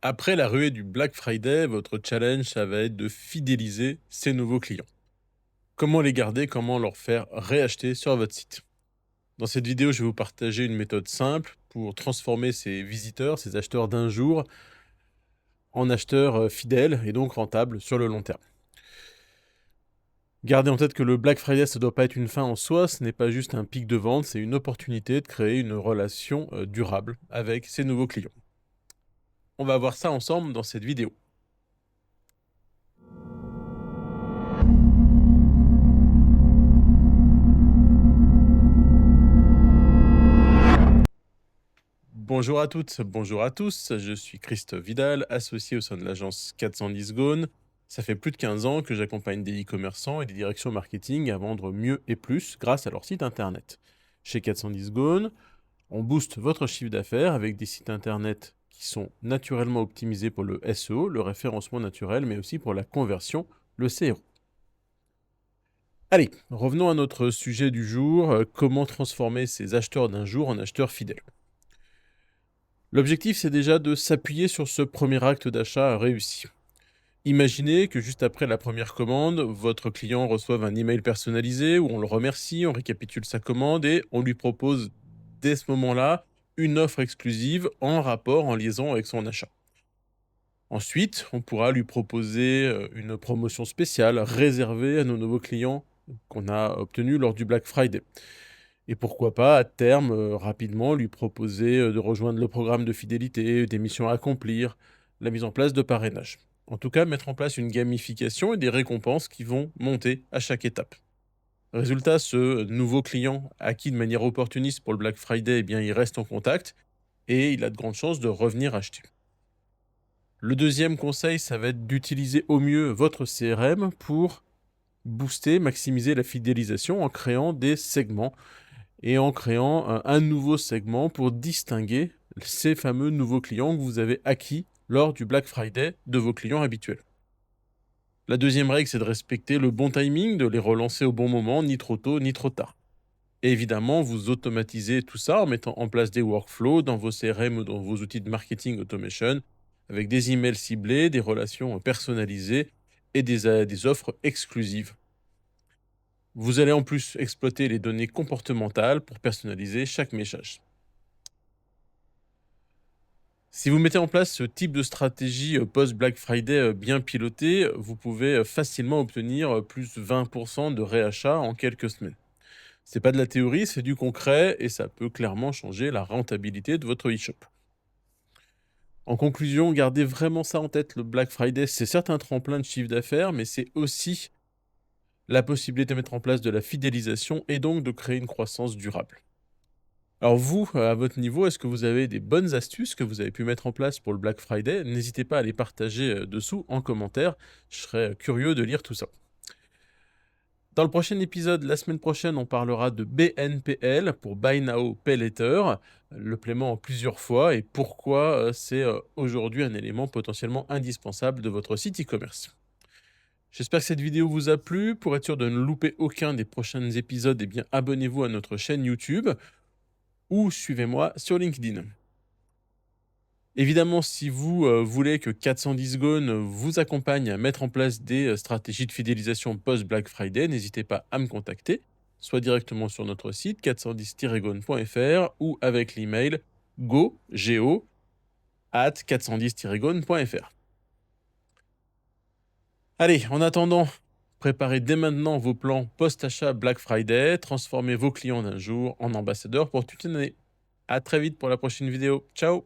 Après la ruée du Black Friday, votre challenge, ça va être de fidéliser ces nouveaux clients. Comment les garder? Comment leur faire réacheter sur votre site? Dans cette vidéo, je vais vous partager une méthode simple pour transformer ces visiteurs, ces acheteurs d'un jour, en acheteurs fidèles et donc rentables sur le long terme. Gardez en tête que le Black Friday, ça ne doit pas être une fin en soi, ce n'est pas juste un pic de vente, c'est une opportunité de créer une relation durable avec ces nouveaux clients. On va voir ça ensemble dans cette vidéo. Bonjour à toutes, bonjour à tous, je suis Christophe Vidal, associé au sein de l'agence 410 Gone. Ça fait plus de 15 ans que j'accompagne des e-commerçants et des directions marketing à vendre mieux et plus grâce à leur site internet. Chez 410 Gone, on booste votre chiffre d'affaires avec des sites internet qui sont naturellement optimisés pour le SEO, le référencement naturel, mais aussi pour la conversion, le CRO. Allez, revenons à notre sujet du jour, comment transformer ces acheteurs d'un jour en acheteurs fidèles. L'objectif, c'est déjà de s'appuyer sur ce premier acte d'achat réussi. Imaginez que juste après la première commande, votre client reçoive un email personnalisé où on le remercie, on récapitule sa commande et on lui propose dès ce moment-là une offre exclusive en rapport, en liaison avec son achat. Ensuite, on pourra lui proposer une promotion spéciale réservée à nos nouveaux clients qu'on a obtenus lors du Black Friday. Et pourquoi pas, à terme, rapidement, lui proposer, de rejoindre le programme de fidélité, des missions à accomplir, la mise en place de parrainage. En tout cas, mettre en place une gamification et des récompenses qui vont monter à chaque étape. Résultat, ce nouveau client acquis de manière opportuniste pour le Black Friday, eh bien, il reste en contact et il a de grandes chances de revenir acheter. Le deuxième conseil, ça va être d'utiliser au mieux votre CRM pour booster, maximiser la fidélisation en créant des segments et en créant un nouveau segment pour distinguer ces fameux nouveaux clients que vous avez acquis lors du Black Friday de vos clients habituels. La deuxième règle, c'est de respecter le bon timing, de les relancer au bon moment, ni trop tôt, ni trop tard. Et évidemment, vous automatisez tout ça en mettant en place des workflows dans vos CRM ou dans vos outils de marketing automation, avec des emails ciblés, des relations personnalisées et des offres exclusives. Vous allez en plus exploiter les données comportementales pour personnaliser chaque message. Si vous mettez en place ce type de stratégie post-Black Friday bien pilotée, vous pouvez facilement obtenir plus 20% de réachat en quelques semaines. C'est pas de la théorie, c'est du concret et ça peut clairement changer la rentabilité de votre e-shop. En conclusion, gardez vraiment ça en tête, le Black Friday, c'est certes un tremplin de chiffre d'affaires, mais c'est aussi la possibilité de mettre en place de la fidélisation et donc de créer une croissance durable. Alors vous, à votre niveau, est-ce que vous avez des bonnes astuces que vous avez pu mettre en place pour le Black Friday? N'hésitez pas à les partager dessous en commentaire. Je serais curieux de lire tout ça. Dans le prochain épisode, la semaine prochaine, on parlera de BNPL pour Buy Now Pay Later, le paiement en plusieurs fois et pourquoi c'est aujourd'hui un élément potentiellement indispensable de votre site e-commerce. J'espère que cette vidéo vous a plu. Pour être sûr de ne louper aucun des prochains épisodes, eh bien abonnez-vous à notre chaîne YouTube ou suivez-moi sur LinkedIn. Évidemment, si vous voulez que 410 Gone vous accompagne à mettre en place des stratégies de fidélisation post-Black Friday, n'hésitez pas à me contacter, soit directement sur notre site 410-gone.fr ou avec l'email go@410-gone.fr. Allez, en attendant, préparez dès maintenant vos plans post-achat Black Friday, transformez vos clients d'un jour en ambassadeurs pour toute une année. À très vite pour la prochaine vidéo. Ciao!